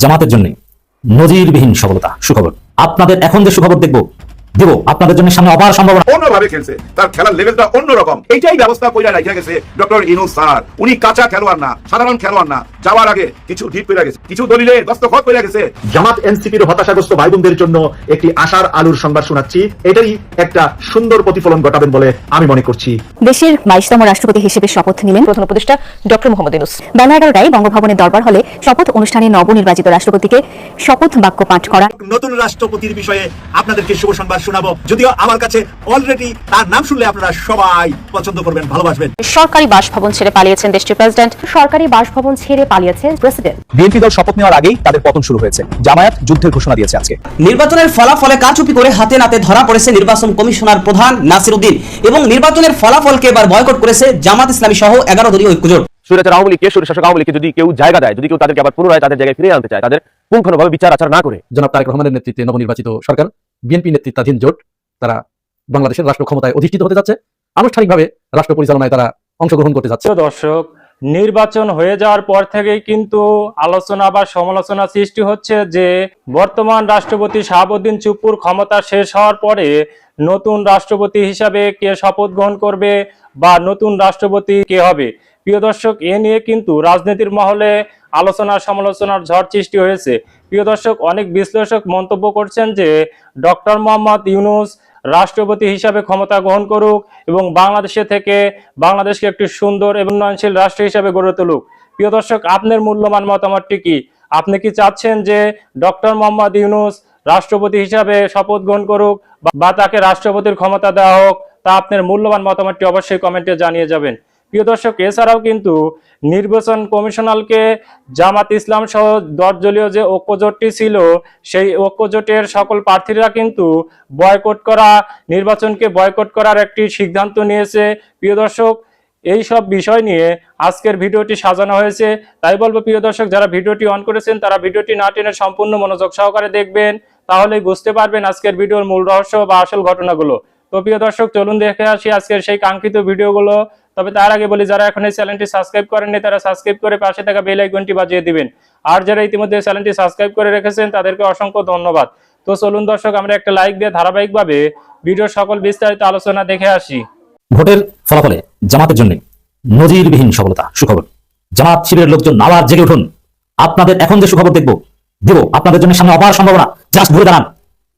জামাতের জন্য নজিরবিহীন সফলতা। সুখবর, আপনাদের এখন যে সুখবর দেব আপনাদের জন্য সামনে অপার সম্ভাবনা। অন্যভাবে খেলছে, তার খেলার লেভেলটা অন্যরকম। এইটাই ব্যবস্থা কইরা রাখা গেছে ডক্টর ইউনূস স্যার। উনি কাঁচা খেলোয়াড় না, সাধারণ খেলোয়াড় না। যাওয়ার আগে কিছু ঢিপ কইরা গেছে, কিছু দলিলে দস্তখত কইরা গেছে। জামাত এনসিপির হতাশাগ্রস্ত ভাই বোনদের জন্য একটি আশার আলোর সংবাদ শোনাচ্ছি। এটাই একটা সুন্দর প্রতিফলন ঘটাবেন বলে আমি মনে করছি। দেশের 22তম রাষ্ট্রপতি হিসেবে শপথ নিলেন প্রধান উপদেষ্টা ডক্টর মোহাম্মদ ইউনূস। বেলা 11টায় বঙ্গভবনের দরবার হলে শপথ অনুষ্ঠানে নবনির্বাচিত রাষ্ট্রপতিকে শপথ বাক্য পাঠ করা। নতুন রাষ্ট্রপতির বিষয়ে আপনাদেরকে শুভ সংবাদ শোনাবো, যদিও আমার কাছে অলরেডি তার নাম শুনলে আপনারা সবাই পছন্দ করবেন, ভালোবাসবেন। সরকারি বাসভবন ছেড়ে পালিয়েছেন দেশটির প্রেসিডেন্ট। সরকারি বাসভবন ছেড়ে পালিয়েছেন প্রেসিডেন্ট। বিএনপি দল শপথ নেওয়ার আগেই তাদের পতন শুরু হয়েছে। জামায়াত যুদ্ধের ঘোষণা দিয়েছে আজকে। নির্বাচনের ফলাফলে কারচুপি করে হাতে নাতে ধরা পড়েছে নির্বাচন কমিশনার প্রধান নাসির উদ্দিন এবং নির্বাচনের ফলাফলকে এবার বয়কট করেছে জামাত ইসলামী সহ 11 দলীয় ঐক্যজোট। স্বৈরাচার আওয়ামী লীগকে, স্বৈরশাসক আওয়ামী লীগকে যদি কেউ জায়গা দেয়, যদি কেউ তাদেরকে আবার পুনরায় তাদের জায়গায় ফিরিয়ে আনতে চায়, তাদের পুঙ্খানুভাবে বিচার আচার না করে জনাব তারেক রহমানের নেতৃত্বে নবনির্বাচিত সরকার বিএনপি নেতৃত্বাধীন জোট তারা বাংলাদেশের রাষ্ট্র ক্ষমতায় অধিষ্ঠিত হতে যাচ্ছে। আনুষ্ঠানিকভাবে রাষ্ট্র পরিচালনায় তারা অংশগ্রহণ করতে যাচ্ছে। দর্শক, নির্বাচন হয়ে যাওয়ার পর থেকেই কিন্তু আলোচনা বা সমালোচনা সৃষ্টি হচ্ছে যে বর্তমান রাষ্ট্রপতি শাহাবুদ্দিন চুপ্পুর ক্ষমতা শেষ হওয়ার পরে নতুন রাষ্ট্রপতি হিসাবে কে শপথ গ্রহণ করবে বা নতুন রাষ্ট্রপতি কে হবে। প্রিয় দর্শক, এ নিয়ে কিন্তু রাজনীতির মহলে আলোচনা সমালোচনার ঝড় সৃষ্টি হয়েছে। প্রিয় দর্শক, অনেক বিশ্লেষক মন্তব্য করছেন যে ডক্টর মোহাম্মদ ইউনূস রাষ্ট্রপতি হিসাবে ক্ষমতা গ্রহণ করুক এবং বাংলাদেশকে একটি সুন্দর এবং উন্নয়নশীল রাষ্ট্র হিসাবে গড়ে তুলুক। প্রিয় দর্শক, আপনার মূল্যবান মতামতটি কি? আপনি কি চাচ্ছেন যে ডক্টর মোহাম্মদ ইউনূস রাষ্ট্রপতি হিসাবে শপথ গ্রহণ করুক বা তাকে রাষ্ট্রপতির ক্ষমতা দেওয়া হোক? তা আপনার মূল্যবান মতামতটি অবশ্যই কমেন্টে জানিয়ে যাবেন। প্রিয় দর্শক, এছাড়াও কিন্তু নির্বাচন কমিশনালকে জামাত ইসলাম সহ 10 দলীয় যে ঐক্যজোটটি ছিল, সেই ঐক্যজোটের সকল প্রার্থীরা কিন্তু নির্বাচনকে বয়কট করার একটি সিদ্ধান্ত নিয়েছে। প্রিয় দর্শক, এই সব বিষয় নিয়ে আজকের ভিডিওটি সাজানো হয়েছে। তাই বলবো প্রিয় দর্শক, যারা ভিডিওটি অন করেছেন তারা ভিডিওটি না টেনে সম্পূর্ণ মনোযোগ সহকারে দেখবেন, তাহলেই বুঝতে পারবেন আজকের ভিডিওর মূল রহস্য বা আসল ঘটনাগুলো। তো প্রিয় দর্শক, চলুন দেখে আসি আজকের সেই কাঙ্ক্ষিত ভিডিওগুলো। তবে তার আগে বলি, যারা এখন এই চ্যানেলটি সাবস্ক্রাইব করেননি তারা সাবস্ক্রাইব করে পাশে থাকা বেল আইকনটি বাজিয়ে দিবেন। আর যারা ইতিমধ্যে চ্যানেলটি সাবস্ক্রাইব করে রেখেছেন তাদেরকে অসংখ্য ধন্যবাদ। তো চলুন দর্শক, আমরা একটা লাইক দিয়ে ধারাবাহিকভাবে ভিডিওর সকল বিস্তারিত আলোচনা দেখে আসি। ভোটের ফলাফলে জামাতের জন্য নজিরবিহীন সফলতা। সুখবর, জামাত শিবিরের লোকজন আবার জেগে উঠুন। আপনাদের এখন যে সুখবর দেব আপনাদের জন্য সামনে অপার সম্ভাবনা। জাস্ট ঘুরে দাঁড়ান,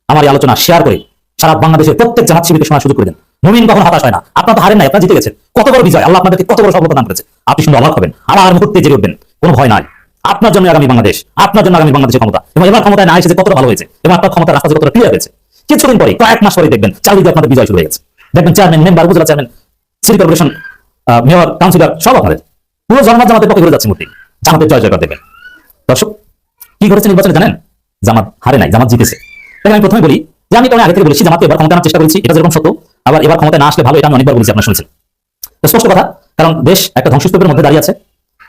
আমার এই আলোচনা শেয়ার করে সারা বাংলাদেশের প্রত্যেক জামাত শিবিরকে শোনার সুযোগ করে দেন। মুমিন কখনো হতাশ হয় না। আপনার তো হারেন নাই, আপনারা জিতে গেছেন। কত বড় বিজয়! আল্লাহ আপনাদেরকে কত বড় সফলতা দান করেছে। আপনি শুনে অবাক হবেন, আবার মুহূর্তে জেগে উঠবেন। কোনো ভয় নাই। আপনার জন্য আগামী বাংলাদেশ, আপনার জন্য আগামী বাংলাদেশের ক্ষমতা। এবং এবার ক্ষমতায় না এসে যে কতটা ভালো হয়েছে এবং আপনার ক্ষমতার রাস্তা যে কতটা ক্লিয়ার হয়েছে। কিছুদিন পরে, কয়েক মাস পরে দেখবেন চারিদিকে আপনাদের বিজয় শুরু হয়ে গেছে। দেখবেন চেয়ারম্যান, মেম্বার, উপজেলা chairman, city corporation, mayor, councillor সব আপনাদের। পুরো জনমত জামাতের পক্ষে ঘুরে যাচ্ছে মূর্তি। জামাতের জয় জয়কার দেখবেন। দর্শক, কি করেছে নির্বাচনে জানেন? জামাত হারে নাই, জামাত জিতেছে। দেখেন, আমি প্রথমে বলি যে আমি আগে থেকে বলেছি জামাতকে এবার ক্ষমতা আনার চেষ্টা করেছি, এটা যেরকম সত্য, আবার এবার ক্ষমতায় না আসলে ভালো, এটা আমি অনেকবার বলেছি, আপনারা শুনেছেন। স্পষ্ট কথা, কারণ দেশ একটা ধ্বংসস্তূপের মধ্যে দাঁড়িয়ে আছে।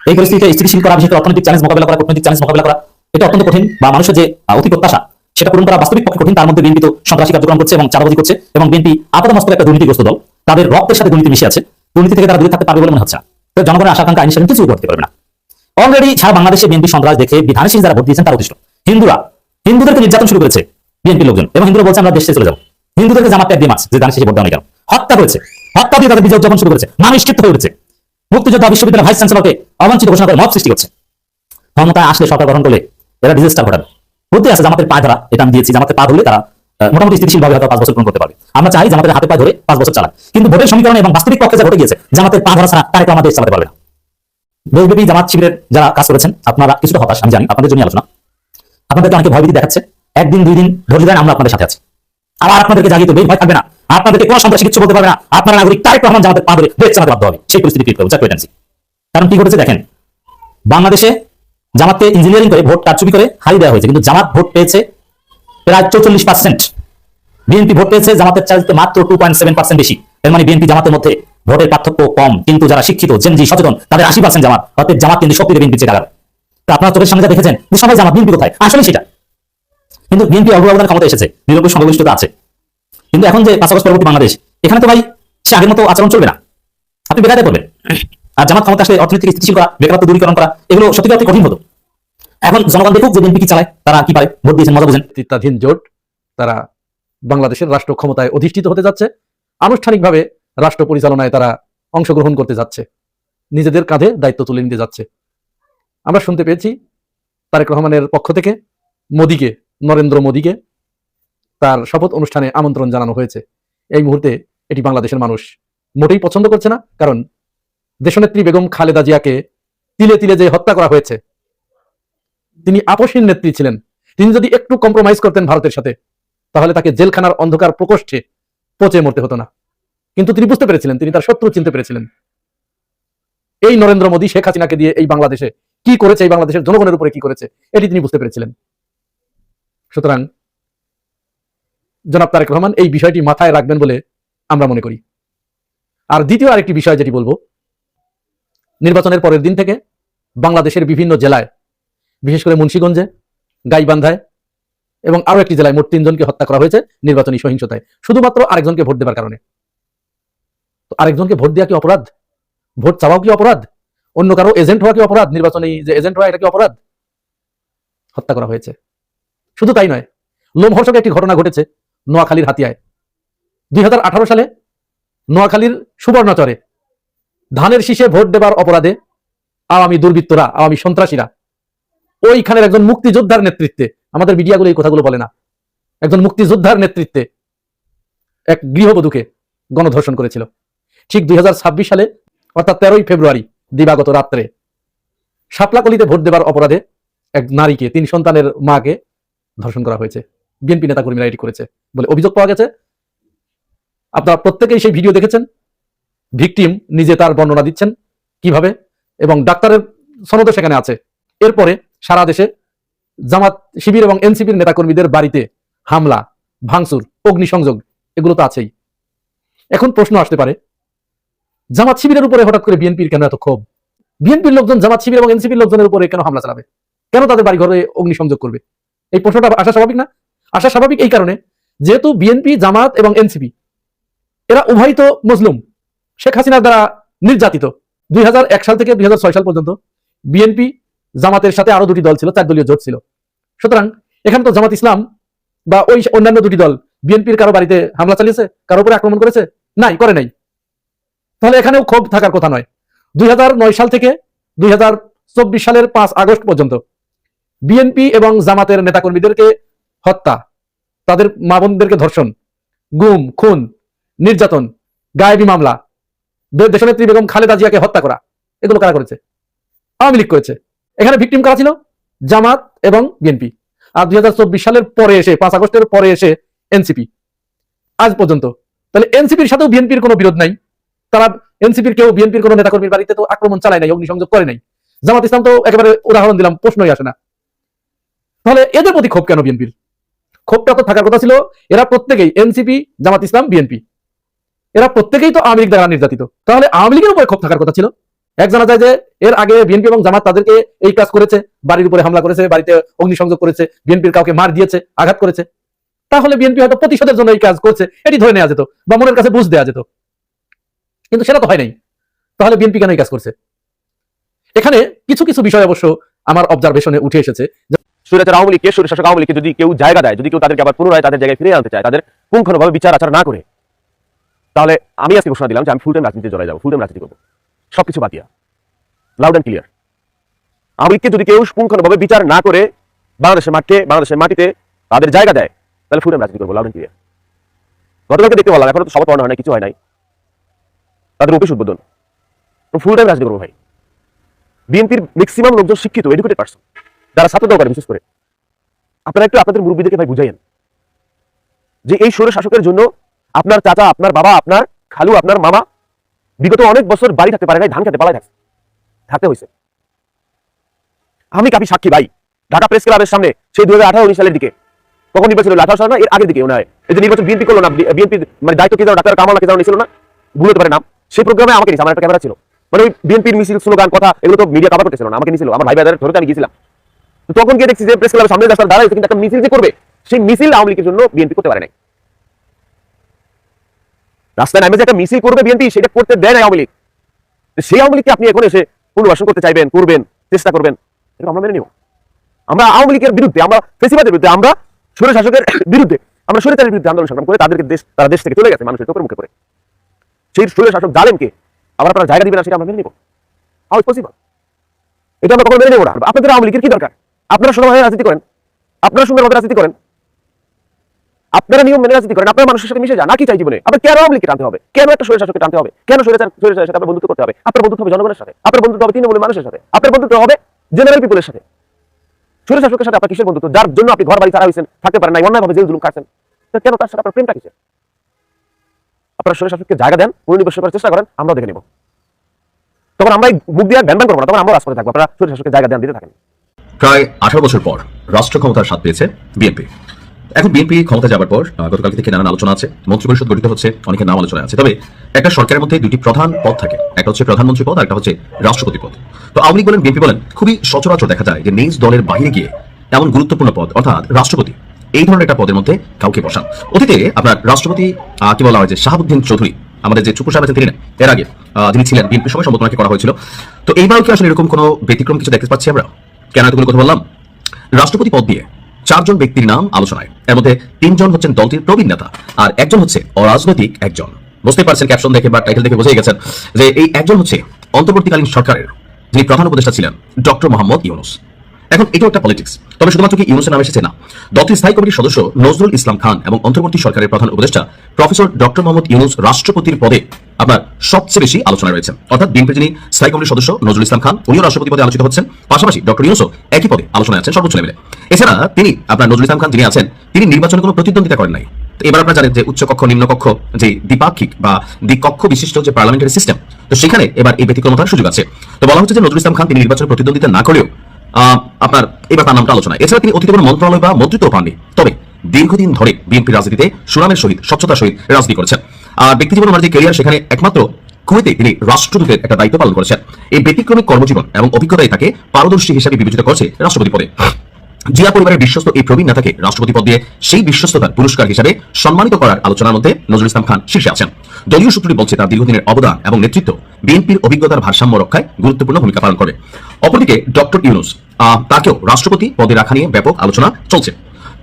এই পরিস্থিতিকে স্থিতিশীল করা, বিশেষ করে অর্থনৈতিক চ্যালেঞ্জ মোকাবিলা করা, কূটনৈতিক চ্যালেঞ্জ মোকাবিলা করা, এটা অত্যন্ত কঠিন। বা মানুষের যে অতি প্রত্যাশা, সেটা পূরণ করা বাস্তবিক পক্ষে কঠিন। তার মধ্যে বিএনপি তো সন্ত্রাসী কার্যক্রম করছে এবং চাঁদাবাজি করছে, এবং বিএনপি আপাতমস্তক একটা দুর্নীতিগ্রস্ত দল। তাদের রক্তের সাথে দুর্নীতি মিশে আছে। দুর্নীতি থেকে তারা দূরে থাকতে পারবে বলে মনে হচ্ছে না। তো জনগণের আশা আকাঙ্ক্ষা আইন কিছু করতে পারবে না। অলরেডি সারা বাংলাদেশে বিএনপি সন্ত্রাস দেখে বিধানসভা যারা ভোট দিয়েছেন তারা অতিষ্ঠ। হিন্দুদেরকে নির্যাতন শুরু করেছে বিএনপি লোকজন, এবং হিন্দুরা বলছে আমরা দেশে চলে যাবো। হিন্দুদেরকে জামাত ট্যাগ দিয়ে মারছে, যে দাঁড়িয়ে ভোট দেওয়া কেন হত্যা করেছে। হত্যা দিয়ে তাদের বিজয় উদযাপন শুরু করেছে, মানুষ ক্ষিপ্ত হয়ে উঠেছে। মুক্তিযোদ্ধা বিশ্ববিদ্যালয়ের ভাইস চ্যান্সেলরকে অবাঞ্ছিত ঘোষণা করে মব সৃষ্টি করছে। ক্ষমতায় আসলে সরকার গঠন করলে এরা ডিজাস্টার ঘটাবে। বুদ্ধি আছে জামাতের পায়ে ধরা, এটা আমি দিয়েছি। জামাতের পা ধরলে তারা মোটামুটি স্থিতিশীল ভাবে হয়তো 5 বছর পূরণ করতে পারবে। আমরা চাই জামাতের হাতে পায়ে ধরে 5 বছর চালাক। কিন্তু ভোটের সমীকরণে এবং বাস্তবিক পক্ষে যা ঘটে গিয়েছে, জামাতের পা ধরা ছাড়া তারা আমাদের দেশ চালাতে পারবে না। দেশব্যাপী জামাত শিবিরের যারা কাজ করেছেন আপনারা কিছুটা হতাশ, আমি জানি। আপনাদের জন্য আলোচনা। আপনাদেরকে অনেকে ভয়ভীতি দেখাচ্ছে। একদিন 2 দিন ধরে দেন, আমরা আপনাদের সাথে আছি। আবার আপনাদেরকে জাগিয়ে তুলবে, ভয় থাকবে না। আপনাদেরকে কোনো সন্ত্রাসী কিছু বলতে পারবে না। আপনারা নাগরিক তারেক রহমান জামাতের পা ধরে দেশ চালাতে বাধ্য হবে। সেই পরিস্থিতি ক্রিয়েট করবে। কারণ কি ঘটেছে দেখেন, বাংলাদেশে জামাতকে ইঞ্জিনিয়ারিং করে ভোট কারচুপি করে হারিয়ে দেওয়া হয়েছে, কিন্তু জামাত ভোট পেয়েছে প্রায় 44%। বিএনপি ভোট পেয়েছে জামাতের চাইতে মাত্র 2.7% বেশি। এর মানে বিএনপি জামাতের মধ্যে ভোটের পার্থক্য কম, কিন্তু যারা শিক্ষিত, জেনজি, সচেতন, তাদের 80% জামাত। অর্থাৎ জামাত কিন্তু শক্তিতে বিএনপি চেয়ে দাঁড়াবে। তো আপনারা চোখের সামনে যা দেখেছেন যে সবাই জামাত, বিএনপি কোথায়? আসলে সেটা কিন্তু বিএনপি অগ্রগতির ক্ষমতা এসেছে, নিরঙ্কুশ সংখ্যাগরিষ্ঠতা আছে। কিন্তু এখন যে 5 আগস্ট পরবর্তী বাংলাদেশ, এখানে তো ভাই সে আগের মতো আচরণ চলবে না। আপনি বেকায়দায় পড়বেন। আর জামাত ক্ষমতা আসলে অর্থনীতিকে স্থিতিশীল করা, বেকারত্ব দূরীকরণ করা, এগুলো সত্যি অতি কঠিন হতো। এখন জনগণ দেখুক যে বিএনপি কি চালায়, তারা কি পারে, ভোট দিয়েছেন মজা বুঝেন। নেতৃত্বাধীন জোট তারা বাংলাদেশের রাষ্ট্র ক্ষমতায় অধিষ্ঠিত হতে যাচ্ছে, আনুষ্ঠানিকভাবে রাষ্ট্র পরিচালনায় তারা অংশগ্রহণ করতে যাচ্ছে, নিজেদের কাঁধে দায়িত্ব তুলে নিতে যাচ্ছে। আমরা শুনতে পেয়েছি তারেক রহমানের পক্ষ থেকে মোদিকে, নরেন্দ্র মোদিকে তার শপথ অনুষ্ঠানে আমন্ত্রণ জানানো হয়েছে। এই মুহূর্তে এটি বাংলাদেশের মানুষ মোটেই পছন্দ করছে না, কারণ দেশনেত্রী বেগম খালেদা জিয়াকে তিলে তিলে যে হত্যা করা হয়েছে, তিনি আপসহীন নেত্রী ছিলেন। তিনি যদি একটু কম্প্রোমাইজ করতেন ভারতের সাথে, তাহলে তাকে জেলখানার অন্ধকার প্রকোষ্ঠে পচে মরতে হতো না। কিন্তু তিনি বুঝতে পেরেছিলেন, তিনি তার শত্রু চিনতে পেরেছিলেন। এই নরেন্দ্র মোদী শেখ হাসিনাকে দিয়ে এই বাংলাদেশে কি করেছে, এই বাংলাদেশের জনগণের উপরে কি করেছে, এটি তিনি বুঝতে পেরেছিলেন। সুতরাং জনাব তারেক রহমান এই বিষয়টি মাথায় রাখবেন বলে আমরা মনে করি। আর দ্বিতীয় আরেকটি বিষয় যেটি বলবো, নির্বাচনের পরের দিন থেকে বাংলাদেশের বিভিন্ন জেলায়, বিশেষ করে মুন্সিগঞ্জে, গাইবান্ধায় এবং আরো একটি জেলায় মোট 3 জনকে হত্যা করা হয়েছে নির্বাচনী সহিংসতায়, শুধুমাত্র আরেকজনকে ভোট দেবার কারণে। তো আরেকজনকে ভোট দেওয়া কি অপরাধ? ভোট চাওয়াও কি অপরাধ? অন্য কারো এজেন্ট হওয়া কি অপরাধ? নির্বাচনী যে এজেন্ট হওয়া, এটা কি অপরাধ? হত্যা করা হয়েছে। শুধু তাই নয়, লোমহর্ষক একটি ঘটনা ঘটেছে নোয়াখালীর হাতিয়ায়। 2018 সালে নোয়াখালীর সুবর্ণচরে ধানের শীষে ভোট দেবার অপরাধে আওয়ামী দুর্বৃত্তরা, আওয়ামী সন্ত্রাসীরা ওইখানের একজন মুক্তিযোদ্ধার নেতৃত্বে, আমাদের মিডিয়াগুলো এই কথাগুলো বলে না, একজন মুক্তিযোদ্ধার নেতৃত্বে এক গৃহবধূকে গণধর্ষণ করেছিল। ঠিক 2026 সালে অর্থাৎ 13ই ফেব্রুয়ারি দিবাগত রাত্রে শাপলাকলিতে ভোট দেবার অপরাধে এক নারীকে, 3 সন্তানের মাকে ধর্ষণ করা হয়েছে। বিএনপি নেতাকর্মীরা এটি করেছে বলে অভিযোগ পাওয়া গেছে। আপনারা প্রত্যেকেই সেই ভিডিও দেখেছেন। ভিকটিম নিজে তার বর্ণনা দিচ্ছেন কিভাবে, এবং ডাক্তারের সনদ সেখানে আছে। এরপরে সারা দেশে জামাত শিবির এবং এনসিপির নেতাকর্মীদের বাড়িতে হামলা, ভাঙচুর, অগ্নিসংযোগ, এগুলো তো আছেই। এখন প্রশ্ন আসতে পারে, জামাত শিবিরের উপরে হঠাৎ করে বিএনপির কেন এত ক্ষোভ? বিএনপির লোকজন জামাত শিবির এবং এনসিপির লোকজনের উপরে কেন হামলা চালাবে? কেন তাদের বাড়িঘরে অগ্নিসংযোগ করবে? এই প্রশ্নটা আসা স্বাভাবিক না? আসা স্বাভাবিক এই কারণে, যেহেতু বিএনপি, জামাত এবং এনসিপি এরা উভয়ই তো মজলুম, শেখ হাসিনার দ্বারা নির্যাতিত। 2001 সাল থেকে 2006 সাল পর্যন্ত বিএনপি, জামাতের সাথে আরো 2টি দল ছিল, 4 দলীয় জোট ছিল। সুতরাং এখানে তো জামাত ইসলাম বা ওই অন্যান্য 2টি দল বিএনপির কারো বাড়িতে হামলা চালিয়েছে, কারো উপরে আক্রমণ করেছে? নাই, করে নাই। তাহলে এখানেও ক্ষোভ থাকার কথা নয়। 2009 সাল থেকে 2024 সালের 5 আগস্ট পর্যন্ত বিএনপি এবং জামাতের নেতাকর্মীদেরকে হত্যা, তাদের মা বোনদেরকে ধর্ষণ, গুম, খুন, নির্যাতন, গায়েবী মামলা, দেশনেত্রী বেগম খালেদা জিয়াকে হত্যা করা, এগুলো কারা করেছে? আওয়ামী লীগ করেছে। এখানে ভিকটিম কারা ছিল? জামাত এবং বিএনপি। আর 2024 সালের পরে এসে, 5 আগস্টের পরে এসে এনসিপি আজ পর্যন্ত। তাহলে এনসিপির সাথেও বিএনপির কোনো বিরোধ নাই। তারা এনসিপির কেউ বিএনপির কোনো নেতাকর্মীর বাড়িতে তো আক্রমণ চালায় নাই, অগ্নিসংযোগ করে নাই। জামাত ইসলাম তো একেবারে উদাহরণ দিলাম, প্রশ্নই আসে না। তাহলে এদের প্রতি ক্ষোভ কেন বিএনপির? ক্ষোভটা তো থাকার কথা ছিল, এরা প্রত্যেকেই, এনসিপি, জামাত ইসলাম, বিএনপি, এরা প্রত্যেকেই তো আওয়ামী লীগ দ্বারা নির্যাতিত। তাহলে আওয়ামী লীগের উপরে ক্ষোভ থাকার কথা ছিল। এক জানা যায় যে এর আগে বিএনপি এবং জামাত তাদেরকে এই কাজ করেছে, বাড়ির উপরে হামলা করেছে, বাড়িতে অগ্নিসংযোগ করেছে, বিএনপির কাউকে মার দিয়েছে, আঘাত করেছে। তাহলে বিএনপি হয়তো প্রতিশোধের জন্য এই কাজ করছে, এটি ধরে নেওয়া যেত বা মনের কাছে বুঝ দেওয়া যেত, কিন্তু সেটা তো হয় নাই। তাহলে বিএনপি কেন এই কাজ করছে? এখানে কিছু কিছু বিষয় অবশ্য আমার অবজারভেশনে উঠে এসেছে। স্বৈরাচার আওয়ামী লীগকে, স্বৈরশাসক আওয়ামী লীগকে যদি কেউ জায়গা দেয়, যদি কেউ তাদেরকে আবার পুনরায় তাদের জায়গায় ফিরে আনতে চায়, তাদের পুঙ্খানুভাবে বিচার আচার না করে, তাহলে আমি আজকে ঘোষণা দিলাম যে আমি ফুল টাইম রাজনীতিতে জড়াই যাবো, ফুল টাইম রাজনীতি করবো, সবকিছু বাদ দিয়া, লাউড অ্যান্ড ক্লিয়ার। আওয়ামী লীগকে যদি কেউ পুঙ্খানুভাবে বিচার না করে বাংলাদেশের মাঠে, বাংলাদেশের মাটিতে তাদের জায়গা দেয়, তাহলে ফুল টাইম রাজনীতি করবো, লাউড অ্যান্ড ক্লিয়ার। গতকালকে দেখতে পারলাম, এখনো তো শপথ পড়ানো হয় না, কিছু হয় নাই, তাদের অফিস উদ্বোধন, ফুল টাইম রাজনীতি করবো ভাই। বিএনপির ম্যাক্সিমাম লোকজন শিক্ষিত, এডুকেটেড পারসন, যারা ছাত্র দরকার বিশেষ করে। আপনারা একটু আপনাদের মুরব্বীদেরকে ভাই বুঝাইয়েন যে এই স্বৈর শাসকের জন্য আপনার চাচা, আপনার বাবা, আপনার খালু, আপনার মামা বিগত অনেক বছর বাড়ি থাকতে পারে নাই, ধান খেতে পালায় থাকতে হয়েছে। আমি কাফি সাক্ষী ভাই, ঢাকা প্রেস ক্লাবের সামনে সেই 2018-19 সালের দিকে, তখন নির্বাচন হলো 18 সাল না, এর আগের দিকে মনে হয়, এই যে নির্বাচন বিএনপি করলো না, বিএনপি মানে দায়িত্ব কি ডাক্তার কামাল নাকি নিছিল না, ভুলতে পারে নাম, সেই প্রোগ্রামে আমাকে নিয়েছে, আমার একটা ক্যামেরা ছিল, মানে ওই বিএনপির মিছিল, স্লোগান, কথা, এগুলো তো মিডিয়া কভার করতেছিল না, আমাকে নিয়েছিল, আমার ভাই ভাইদের ধরে আমি গিয়েছিলাম। তখন গিয়ে দেখছি যে প্রেস ক্লাবের সামনে রাস্তায় দাঁড়ায়, কিন্তু একটা মিছিল যে করবে, সেই মিছিল আওয়ামী লীগের জন্য বিএনপি করতে পারে নাই। রাস্তায় নামে যে একটা মিছিল করবে বিএনপি, সেটা করতে দেয় না আওয়ামী লীগ। সেই আওয়ামী লীগকে আপনি এখন এসে পুনর্বাসন করতে চাইবেন, করবেন, চেষ্টা করবেন, এটা আমরা মেনে নিব। আমরা আওয়ামী লীগের বিরুদ্ধে, আমরা ফেসিবাদের বিরুদ্ধে, আমরা স্বৈর শাসকের বিরুদ্ধে, আমরা স্বৈরাচারের বিরুদ্ধে আন্দোলন সংগ্রাম করে তারা দেশ থেকে চলে গেছে মানুষের চোখের মুখে করে। সেই স্বৈর শাসক জালেমকে আবার আপনারা জায়গা দিবেন না, সেটা আমরা মেনে নিব? How is possible? এটা আমরা কখনো মেনে নেব না। আপনাদের আওয়ামী লীগের কি দরকার? আপনারা সুন্দরভাবে রাজনীতি করেন, আপনারা সুন্দরভাবে রাজনীতি করেন, আপনারা নিয়ম মেনে রাজনীতি করেন, আপনারা মানুষের সাথে মিশে যান। না কি চাই জীবনে? আপনার কেন আওয়ামী লীগকে টানতে হবে? কেন একটা স্বৈর শাসককে টানতে হবে? কেন স্বৈরাচারের সাথে আপনার বন্ধুত্ব করতে হবে? আপনার বন্ধুত্ব হবে জনগণের সাথে, আপনার বন্ধুত্ব হবে তৃণমূলের মানুষের সাথে, আপনার বন্ধুত্ব হবে জেনারেল পিপলের সাথে। স্বৈর শাসকের সাথে আপনার কিসের বন্ধুত্ব? যার জন্য আপনি ঘর বাড়ি ছাড়া হয়েছেন, থাকতে পারেন না, অন্যায়ভাবে জেল জুলুম খাচ্ছেন, কেন তার সাথে আপনার প্রেমটা কিসের? আপনারা স্বৈর শাসককে জায়গা দেন, পুনর্নিবেশ করার চেষ্টা করেন, আমরা দেখে নিব। তখন আমরা মুখ দিয়ে ব্যান করবো না, তখন আমরা রাজপথে থাকবো। আপনারা স্বৈর শাসককে জায়গা দেন, দিতে থাকেন। প্রায় 18 বছর পর রাষ্ট্র ক্ষমতার স্বাদ পেয়েছে বিএনপি। এখন বিএনপি ক্ষমতা যাবার পর গতকাল থেকে নানান আলোচনা আছে, মন্ত্রিপরিষদ গঠিত হচ্ছে, অনেকের নাম আলোচনা আছে। তবে একটা সরকারের মধ্যে দুটি প্রধান পদ থাকে, একটা হচ্ছে প্রধানমন্ত্রী পদ, আর একটা হচ্ছে রাষ্ট্রপতি পদ। তো আওয়ামী লীগ বলেন, বিএনপি বলেন, খুবই সচরাচর দেখা যায় যে নিজ দলের বাইরে গিয়ে এমন গুরুত্বপূর্ণ পদ অর্থাৎ রাষ্ট্রপতি, এই ধরনের একটা পদের মধ্যে কাউকে বসান। অতীতে আপনার রাষ্ট্রপতি কি বলা হয় যে শাহাবুদ্দিন চৌধুরী, আমাদের যে চুপু সাহেব আছেন তিনি না, এর আগে যিনি ছিলেন বিএনপির সময় সম্বোধনাকে করা হয়েছিল। তো এইবারও কি আসলে এরকম কোনো ব্যতিক্রম কিছু দেখতে পাচ্ছি আমরা? কেন এতগুলো কথা বললাম? রাষ্ট্রপতি পদ দিয়ে 4 জন ব্যক্তির নাম আলোচনায়, এর মধ্যে 3 জন হচ্ছেন দলটির প্রবীণ নেতা, আর একজন হচ্ছে অরাজনৈতিক একজন। বুঝতে পারছেন, ক্যাপশন দেখে বা টাইটেল দেখে বুঝে গেছেন যে এই একজন হচ্ছে অন্তর্বর্তীকালীন সরকারের যিনি প্রধান উপদেষ্টা ছিলেন ডক্টর মোহাম্মদ ইউনূস। এখন এটাও একটা পলিটিক্স, তবে শুধুমাত্র কি ইউনূসের নাম এসেছে না, দলটির স্থায়ী কমিটির সদস্য নজরুল ইসলাম খান এবং অন্তর্বর্তী সরকারের প্রধান উপদেষ্টা প্রফেসর ডক্টর মোহাম্মদ ইউনূস রাষ্ট্রপতির পদে আপনার সবচেয়ে বেশি আলোচনায় রয়েছেন। অর্থাৎ বিএনপির যিনি স্থায়ী কমিটির সদস্য নজরুল ইসলাম খান, উনিও রাষ্ট্রপতি পদে আলোচিত হচ্ছেন, পাশাপাশি ডক্টর ইউনূসও একই পদে আলোচনায় আছেন সর্বোচ্চ লেভেলে। এছাড়া তিনি আপনার নজরুল ইসলাম খান যিনি আছেন, তিনি নির্বাচনে কোনো প্রতিদ্বন্দ্বিতা করেন নাই। এবার আপনারা জানেন যে উচ্চ কক্ষ নিম্ন কক্ষ যে দ্বিপাক্ষিক বা দ্বিকক্ষ বিশিষ্ট যে পার্লামেন্টারি সিস্টেম, তো সেখানে এবার এই ব্যতিক্রমতার সুযোগ আছে। তো বলা হচ্ছে যে নজরুল ইসলাম খান তিনি নির্বাচনে প্রতিদ্বন্দ্বিতা না করলেও আপনার এবার তার নামটা আলোচনা। এছাড়া তিনি অতীতে কোনো মন্ত্রণালয় বা মন্ত্রিত্ব পাননি, তবে দীর্ঘদিন ধরে বিএনপির রাজনীতিতে সুনামের সহিত স্বচ্ছতার সহিত রাজনীতি করেছেন। আর ব্যক্তি জীবন যে ক্যারিয়ার, সেখানে একমাত্র কুয়েতে তিনি রাষ্ট্রদূতের একটা দায়িত্ব পালন করেছেন। এই ব্যতিক্রমিক কর্মজীবন এবং অভিজ্ঞতাই তাকে পারদর্শী হিসেবে বিবেচিত করছে রাষ্ট্রপতি পদে। জিয়া পরিবারের বিশ্বস্ত এই প্রবীণ নেতাকে রাষ্ট্রপতি পদ দিয়ে সেই বিশ্বস্ততার পুরস্কার হিসেবে সম্মানিত করার আলোচনার মধ্যে নজরুল ইসলাম খান শীর্ষে আছেন। দলীয় সূত্রটি বলছে তার দীর্ঘদিনের অবদান এবং নেতৃত্ব বিএনপির অভিজ্ঞতার ভারসাম্য রক্ষায় গুরুত্বপূর্ণ ভূমিকা পালন করে। অপরদিকে ডক্টর ইউনূস, তাকেও রাষ্ট্রপতি পদে রাখা নিয়ে ব্যাপক আলোচনা চলছে।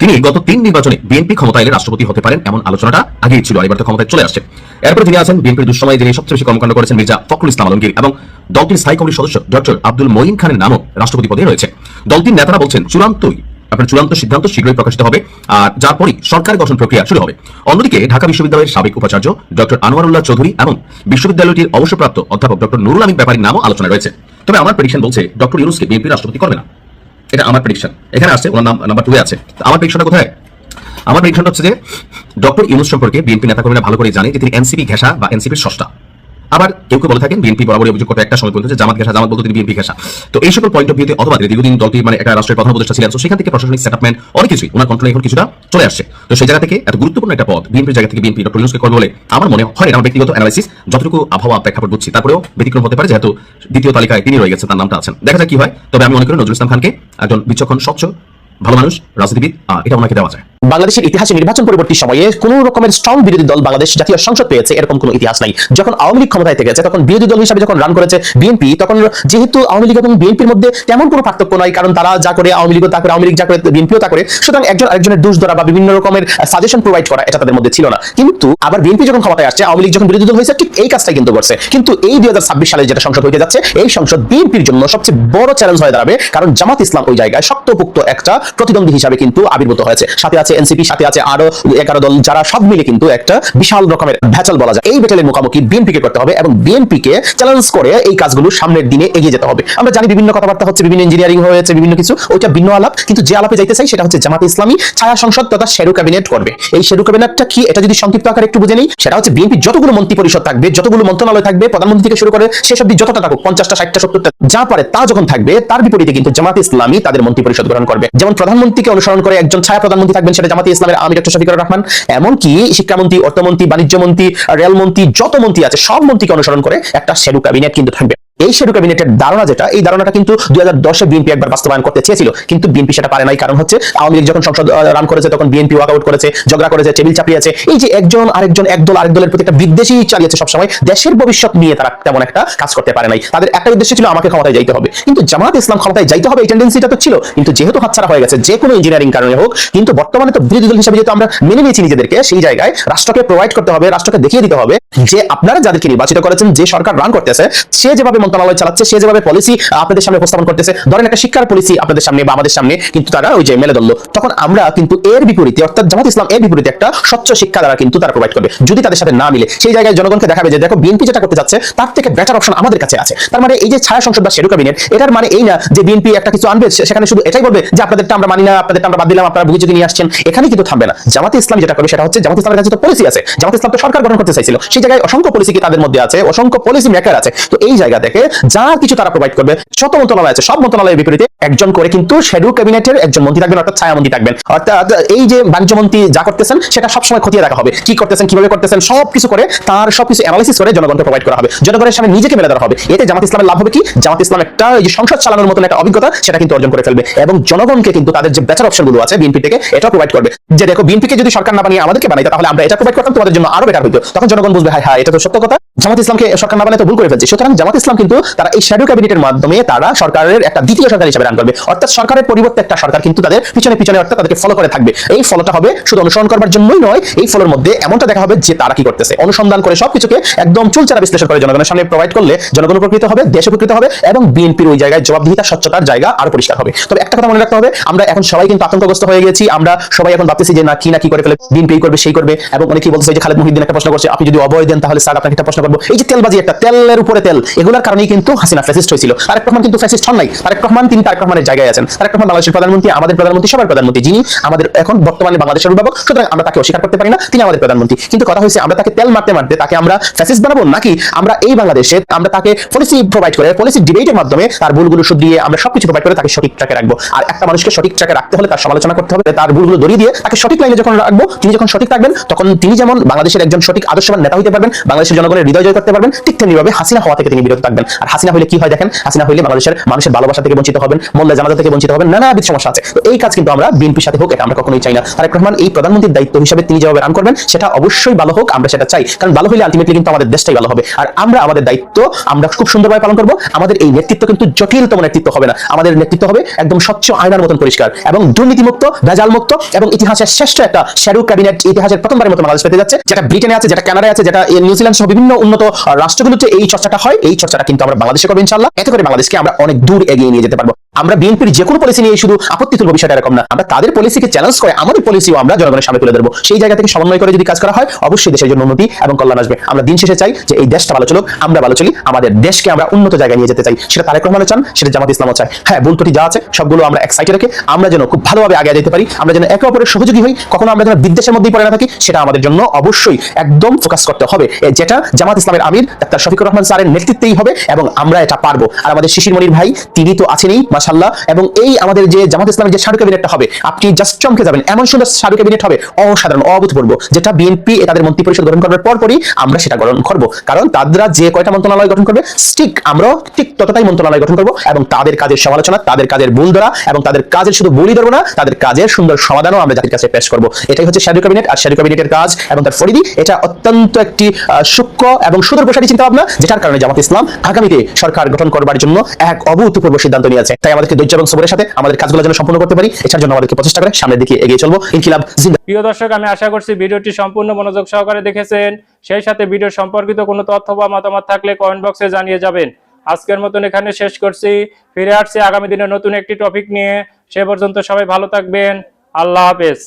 তিনি গত 3 নির্বাচনে বিএনপি ক্ষমতা এলে রাষ্ট্রপতি হতে পারেন এমন আলোচনাটা আগেই ছিল, এবার তো ক্ষমতায় চলে আসছে। এরপরে তিনি আছেন বিএনপির দুঃসময়ে যিনি সবচেয়ে বেশি কর্মকাণ্ড করেছেন মির্জা ফখরুল ইসলাম আলমগীর, এবং দলটির স্থায়ী কমিটির সদস্য ডক্টর আব্দুল মঈন খানের নামও রাষ্ট্রপতি পদে রয়েছে। দলটির নেতারা বলছেন চূড়ান্ত সিদ্ধান্ত শীঘ্রই প্রকাশিত হবে, আর যার পরই সরকার গঠন প্রক্রিয়া শুরু হবে। অন্যদিকে ঢাকা বিশ্ববিদ্যালয়ের সাবেক উপাচার্য ডক্টর আনোয়ারুল্লাহ চৌধুরী এবং বিশ্ববিদ্যালয়টির অবসরপ্রাপ্ত অধ্যাপক ডক্টর নুরুল আমিন ব্যাপারীর নামও আলোচনায় রয়েছে। তবে আমার প্রেডিকশন বলছে ডক্টর ইউনূসকে বিএনপি রাষ্ট্রপতি করবে না, এটা আমার প্রেডিকশন। এখানে আসছে ওনার নাম নাম্বার 2 এ আছে। আমার প্রেডিকশনটা কোথায়? আমার প্রেডিকশন হচ্ছে যে ডক্টর ইউনূস সম্পর্কে বিএনপি নেতাকর্মীরা ভালো করে জানে যে তিনি এনসিপি ঘেঁষা বা এনসিপির স্রষ্টা। আবার কেউ কেউ বলে থাকেন বিএনপি বরাবরই অভিযোগ করতে একটা সময় পর্যন্ত জামাত ঘেঁষা, জামাত বলতে তিনি বিএনপি ঘেঁষা। তো এই সকল পয়েন্ট অফ ভিউতে অথবা দীর্ঘদিন দলটি মানে একটা রাষ্ট্রের প্রধান উপদেষ্টা ছিলেন, তো সেখান থেকে প্রশাসনিক সেটআপমেন্ট অনেক কিছুই ওনার কন্ট্রোলে এখন কিছুটা চলে আসছে। তো সেই জায়গা থেকে এত গুরুত্বপূর্ণ একটা পদ বিএনপির জায়গা থেকে বিএনপি ডক্টর ইউনূসকে করবে বলে আমার মনে হয়। আমার ব্যক্তিগত অ্যানালাইসিস, যতটুকু আবহাওয়া প্রেক্ষাপট বুঝছি, তারপরেও ব্যতিক্রম হতে পারে, যেহেতু দ্বিতীয় তালিকায় তিনি রয়ে গেছেন, তার নামটা আছেন। দেখা যাক কি হয়। তবে আমি মনে করি নজরুল ইসলাম খানকে একজন বিচক্ষণ, স্বচ্ছ, ভালো মানুষ, রাজনীতিবিদ, এটা ওনাকে দেওয়া যায়। বাংলাদেশের ইতিহাসে নির্বাচন পরবর্তী সময়ে কোন রকমের স্ট্রং বিরোধী দল বাংলাদেশ জাতীয় সংসদ পেয়েছে এরকম কোনো ইতিহাস নাই। যখন আওয়ামী লীগ ক্ষমতায় থেকেছে তখন বিরোধী দল হিসেবে যখন রান করেছে বিএনপি, তখন যেহেতু আওয়ামী লীগ এবং বিএনপির মধ্যে তেমন কোনো পার্থক্য নয়, কারণ তারা যা করে আওয়ামী লীগও তা করে, আওয়ামী লীগ যা করে বিএনপিও তা করে, সুতরাং একজন আরেকজনের দোষ ধরা বা বিভিন্ন রকমের সাজেশন প্রোভাইড করা এটা তাদের মধ্যে ছিল না। কিন্তু আবার বিএনপি যখন ক্ষমতায় আসছে, আওয়ামী লীগ যখন বিরোধী দল হয়েছে, ঠিক এই কাজটাই কিন্তু করছে। কিন্তু এই 2026 সালে যেটা সংসদ হইতে যাচ্ছে, এই সংসদ বিএনপির জন্য সবচেয়ে বড় চ্যালেঞ্জ হয়ে দাঁড়াবে, কারণ জামাত ইসলাম ওই জায়গায় শক্তপোক্ত একটা প্রতিদ্বন্দ্বী হিসাবে কিন্তু আবির্ভূত হয়েছে। সাথে আছে এনসিপি, সাথে আছে আরো 11 দল, যারা সব মিলে কিন্তু একটা বিশাল রকমের ভ্যাচাল বলা যায়। এই ব্যাটেলের মুখোমুখি বিএনপি কে করতে হবে এবং বিএনপি কে চ্যালেঞ্জ করে এই কাজগুলো সামনের দিনে এগিয়ে যেতে হবে। আমরা জানি বিভিন্ন কথাবার্তা হচ্ছে, বিভিন্ন ইঞ্জিনিয়ারিং হয়েছে, বিভিন্ন কিছু, ওইটা ভিন্ন আলাপ। কিন্তু যে আলাপে যাইতে চাই সেটা হচ্ছে জামাত ইসলামী ছায়া সংসদ তথা শেরু ক্যাবিনেট করবে। এই শেরু ক্যাবিনেটটা কি, এটা যদি সংক্ষিপ্ত আকারে একটু বুঝে নেই, সেটা হচ্ছে বিএনপি যতগুলো মন্ত্রী পরিষদ থাকবে, যতগুলো মন্ত্রণালয় থাকবে, প্রধানমন্ত্রী থেকে শুরু করে সেসব যতটা থাকুক, 50টা 60টা 70টা যা পারে তা যখন থাকবে, তার বিপরীতে কিন্তু জামাত ইসলামী তাদের মন্ত্রী পরিষদ গঠন করবে। যেমন প্রধানমন্ত্রীকে অনুসরণ করে একজন ছায়া প্রধানমন্ত্রী থাকবেন, সেটা জামাত ইসলামের আমির ডক্টর শফিকুর রহমান। এমনকি শিক্ষামন্ত্রী, অর্থমন্ত্রী, বাণিজ্য মন্ত্রী, রেলমন্ত্রী, যত মন্ত্রী আছে সব মন্ত্রীকে অনুসরণ করে একটা শেরু ক্যাবিনেট কিন্তু থাকবে। এই শ্যাডো ক্যাবিনেটের ধারণা যেটা, এই ধারণাটা কিন্তু 2010-এ বিএনপি একবার বাস্তবায়ন করতে চেয়েছিল, কিন্তু বিএনপি সেটা পারে নাই। কারণ হচ্ছে আওয়ামী লীগ যখন সংসদ রান করেছে তখন বিএনপি ওয়াকআউট করেছে, ঝগড়া করেছে, টেবিল চাপিয়েছে। এই যে একজন আরেকজন, একদল আরেক দলের প্রতি একটা বিদ্বেষী চালিয়েছে সবসময়, দেশের ভবিষ্যৎ নিয়ে তারা তেমন একটা কাজ করতে পারে নাই। তাদের একটা উদ্দেশ্য ছিল আমাকে ক্ষমতায় যাইতে হবে, কিন্তু জামাত ইসলাম ক্ষমতায় যাইতে হবে এই টেন্ডেন্সিটা তো ছিল, কিন্তু যেহেতু হাতছাড়া হয়ে গেছে যে কোনো ইঞ্জিনিয়ারিং কারণে হোক, কিন্তু বর্তমানে তো বিরোধী দল হিসেবে যেহেতু আমরা মেনে নিয়েছি নিজেদেরকে, সেই জায়গায় রাষ্ট্রকে প্রোভাইড করতে হবে, রাষ্ট্রকে দেখিয়ে দিতে হবে যে আপনারা যাদেরকে নির্বাচিত করেছেন, যে সরকার রান করতেছে, সে যেভাবে মন্ত্রণালয় চালাচ্ছে, সে যেভাবে পলিসি আপনাদের সামনে উপস্থাপন করতেছে, ধরেন একটা শিক্ষার পলিসি আপনাদের সামনে বা আমাদের সামনে কিন্তু তারা ওই যে মেলে ধরলো, তখন আমরা কিন্তু এর বিপরীতে, অর্থাৎ জামাত ইসলাম এর বিপরীতে একটা স্বচ্ছ শিক্ষা দ্বারা কিন্তু তারা প্রোভাইড করবে। যদি তাদের সাথে না মিলে, সেই জায়গায় জনগণকে দেখাবে যে দেখো বিএনপি যেটা করতে যাচ্ছে তার থেকে বেটার অপশন আমাদের কাছে আছে। তার মানে এই যে ছায়া সংসদ বা শ্যাডো ক্যাবিনেট, এটার মানে এই না যে বিএনপি একটা কিছু আনবে, সেখানে শুধু এটাই বলবে যে আপনাদেরটা আমরা মানি না, আপনাদেরটা আমরা বাদ দিলাম, আপনারা বুঝে নিয়ে আসছেন, এখানে কিন্তু থামবে না। জামাত ইসলাম যেটা করবে সেটা হচ্ছে, জামাত ইসলামের কাছে তো পলিসি আছে, জামাত ইসলাম তো সরকার গঠন করতে চাইছিল, সেই জায়গায় অসংখ্য পলিসি কি তাদের মধ্যে আছে, অসংখ্য পলিসি মেকার আছে। তো এই জায়গা থেকে যা কিছু তারা প্রোভাইড করবে, শত মন্ত্রণালয় আছে, সব মন্ত্রণালয়ের বিপরীতে একজন করে কিন্তু শ্যাডো ক্যাবিনেটের একজন মন্ত্রী থাকবেন, অর্থাৎ ছায়া মন্ত্রী থাকবেন। অর্থাৎ এই যে বাণিজ্য মন্ত্রী যা করতেছেন সেটা সবসময় খতিয়ে দেখা হবে, কি করতেছেন, কিভাবে করতেছেন, সবকিছু করে তার সবকিছু অ্যানালাইসিস করে জনগণকে প্রোভাইড করা হবে, জনগণের সামনে নিজেকে মেলে ধরা হবে। এতে জামাত ইসলামের লাভ হবে কি, জামাত ইসলাম একটা এই যে সংসদ চালানোর মতন একটা অভিজ্ঞতা সেটা কিন্তু অর্জন করে ফেলবে, এবং জনগণকে কিন্তু তাদের যে বেটার অপশনগুলো আছে বিএনপি থেকে এটা প্রোভাইড করবে। যে দেখো বিএনপিকে যদি সরকার না বানিয়ে আমাদেরকে বানাইতো, তাহলে আমরা এটা প্রোভাইড করতাম, তোমাদের জন্য আরো বেটার হইতো। তখন জনগণ বুঝবে হ্যাঁ হ্যাঁ এটা তো সত্য কথা, জামাত ইসলামকে সরকার না বানাইতে ভুল করে ফেলছে। সুতরাং জামাত ইসলাম কিন্তু তারা এই শ্যাডো ক্যাবিনেটের মাধ্যমে তারা সরকারের একটা দ্বিতীয় সরকার হিসেবে রান করবে, অর্থাৎ সরকারের পরিবর্তে একটা সরকার কিন্তু তাদের পিছনে পিছনে, অর্থাৎ তাদেরকে ফলো করে থাকবে। এই ফলোটা হবে শুধু অনুসরণ করবার জন্যই নয়, এই ফলোর মধ্যে এমনটা দেখা হবে যে তারা কি করতেছে, অনুসন্ধান করে সবকিছুকে একদম চুলচারা বিশ্লেষণ করে জনগণের সামনে প্রোভাইড করলে জনগণ উপকৃত হবে, দেশ উপকৃত হবে, এবং বিএনপির ওই জায়গায় জবাবদিহিতা, স্বচ্ছতার জায়গা আরো পরিষ্কার হবে। তবে একটা কথা মনে রাখতে হবে, আমরা এখন সবাই কিন্তু আতঙ্কগ্রস্ত হয়ে গেছি, আমরা সবাই এখন ভাবতেছি যে না কি করে ফেলে, বিএনপি করবে, সেই করবে, এবং অনেকেই বলছে যে খালেদ মুহিউদ্দিন একটা প্রশ্ন করছে, আপনি যদি অভয় দেন তাহলে স্যার আপনাকে একটা প্রশ্ন করবো। এই যে তেলবাজি, একটা তেলের উপরে তেল, এগুলোর কারণেই কিন্তু হাসিনা ফ্যাসিস্ট হয়েছিল। তারেক রহমান কিন্তু ফ্যাসিস্ট হন নাই, তারেক রহমান তিনি তারেক রহমানের জায়গায় আছেন। তারেক রহমান বাংলাদেশের প্রধানমন্ত্রী, আমাদের প্রধানমন্ত্রী, সবার প্রধানমন্ত্রী, যিনি আমাদের এখন বর্তমানে বাংলাদেশের অভিভাবক, সুতরাং আমরা তাকে অস্বীকার করতে পারি না, তিনি আমাদের প্রধানমন্ত্রী। কিন্তু কথা হয়েছে আমরা তাকে তেল মারতে মারতে তাকে আমরা ফ্যাসিস্ট বানাবো, নাকি আমরা এই বাংলাদেশে আমরা তাকে পলিসি প্রোভাইড করে, পলিসি ডিবেটের মাধ্যমে তার ভুলগুলো শুধরিয়ে আমরা সবকিছু প্রোভাইড করে তাকে সঠিক ট্র্যাকে রাখবো। আর একটা মানুষকে সঠিক ট্র্যাকে রাখতে হলে তার সমালোচনা করতে হবে, তার ভুলগুলো ধরিয়ে দিয়ে তাকে সঠিক লাইনে যখন রাখবো, তিনি যখন সঠিক থাকবেন, তখন তিনি যেমন বাংলাদেশের একজন সঠিক আদর্শবান নেতা হতে পারবেন, বাংলাদেশের জনগণের হৃদয় জয় করতে পারবেন, ঠিক তেমনিভাবে হাসিনা হওয়া থেকে তিনি বিরত থাকবেন। আর হাসিনা হলে কি হয় দেখেন, হাসিনা হলে বাংলাদেশের মানুষের ভালোবাসা থেকে বঞ্চিত হবেন, মোল্লা জানাজা থেকে বঞ্চিত হবেন, নানাবিধ সমস্যা আছে। তো এই কাজ কিন্তু আমরা বিএনপির সাথে হোক, এটা আমরা কখনোই চাই না। তারেক রহমান এই প্রধানমন্ত্রীর দায়িত্ব হিসেবে তিনি যেভাবে রান করবেন সেটা অবশ্যই ভালো হোক, আমরা সেটা চাই, কারণ ভালো হলে আলটিমেটলি কিন্তু আমাদের দেশটাই ভালো হবে। আর আমরা আমাদের দায়িত্ব আমরা খুব সুন্দরভাবে পালন করব। আমাদের এই নেতৃত্ব কিন্তু জটিলতম নেতৃত্ব হবে না, আমাদের নেতৃত্ব হবে একদম স্বচ্ছ আয়নার মতন পরিষ্কার এবং দুর্নীতিমুক্ত, ভেজাল মুক্ত, এবং ইতিহাসের শ্রেষ্ঠ একটা শ্যাডো ক্যাবিনেট ইতিহাসের প্রথমবারের মতো বাংলাদেশ পেতে যাচ্ছে, যেটা ব্রিটেনে আছে, যেটা কানাডায় আছে, যেটা নিউজিল্যান্ড সহ বিভিন্ন উন্নত রাষ্ট্রগুলোতে এই চর্চাটা হয়, এই চর্চাটা কিন্তু আমরা বাংলাদেশে করবো ইনশাআল্লাহ। এতে করে বাংলাদেশকে আমরা অনেক দূর এগিয়ে নিয়ে যেতে পারবো। আমরা বিএনপির যে কোনো পলিসি নিয়ে শুধু আপত্তি তুলব, বিষয়টা এরকম না, আমরা তাদের পলিসিকে চ্যালেঞ্জ করে আমাদের পলিসিও আমরা জনগণের সামনে তুলে ধরবো। সেই জায়গা থেকে সমন্বয় করে যদি কাজ করা হয়, অবশ্যই দেশের জন্য উন্নতি এবং কল্যাণ আসবে। আমরা দিন শেষে চাই যে এই দেশটা ভালো চলুক, আমরা ভালো চলি, আমাদের দেশকে আমরা উন্নত জায়গায় নিয়ে যেতে চাই। সেটা তারেক রহমানও চান, সেটা জামাত ইসলামও চায়। হ্যাঁ, ভুল ত্রুটি যা আছে সবগুলো আমরা এক সাইডে রেখে আমরা যেন খুব ভালোভাবে আগে যেতে পারি, আমরা যেন একে অপরের সহযোগী হই, কখনো আমরা যেন বিদ্বেষের মধ্যেই পড়ে না থাকি, সেটা আমাদের জন্য অবশ্যই একদম ফোকাস করতে হবে, যেটা জামাত ইসলামের আমির ডাক্তার শফিকুর রহমান স্যারের নেতৃত্বেই হবে, এবং আমরা এটা পারবো। আর আমাদের শিশির মনির ভাই তিনি তো আছেনই মাশাআল্লাহ, এবং এই আমাদের যে জামাত ইসলামের যে শ্যাডো ক্যাবিনেটটা হবে, আপনি জাস্ট চমকে যাবেন, এমন সুন্দর শ্যাডো ক্যাবিনেট হবে, অসাধারণ, অভূতপূর্ব, যেটা বিএনপি তাদের মন্ত্রী পরিষদ গঠন করার পরপরই আমরা সেটা গ্রহণ করব। কারণ তারা যে কয়টা মন্ত্রণালয় গঠন করবে, ঠিক আমরাও ঠিক ততটাই মন্ত্রণালয় গঠন করব, এবং তাদের কাজের সমালোচনা, তাদের কাজের ভুল ধরা, এবং তাদের কাজের শুধু ভুলই ধরবো না, তাদের কাজের সুন্দর সমাধানও আমরা জাতির কাছে পেশ করব। এটাই হচ্ছে শ্যাডো ক্যাবিনেট। আর শ্যাডো ক্যাবিনেটের কাজ এবং তার পরিধি, এটা অত্যন্ত একটি সূক্ষ্ম এবং সুদূরপ্রসারী চিন্তা ভাবনা, যেটার কারণে জামাত ইসলাম আগামীতে সরকার গঠন করবার জন্য এক অভূতপূর্ব সিদ্ধান্ত নিয়েছে। তাই আমাদেরকে ধৈর্য এবং সবরের সাথে আমাদের কাজগুলো যেন সম্পূর্ণ করতে পারি, এটার জন্য আমাদেরকে প্রচেষ্টা করে সামনের দিকে এগিয়ে চলবো। ইনকিলাব জিন্দাবাদ। প্রিয় দর্শক, আমি আশা করছি ভিডিওটি সম্পূর্ণ মনোযোগ সহকারে দেখেছেন। সেই সাথে ভিডিও সম্পর্কিত কোনো তথ্য বা মতামত থাকলে কমেন্ট বক্সে জানিয়ে যাবেন। আজকের মতন এখানে শেষ করছি, ফিরে আসছি আগামী দিনে নতুন একটি টপিক নিয়ে। সে পর্যন্ত সবাই ভালো থাকবেন, আল্লাহ হাফেজ।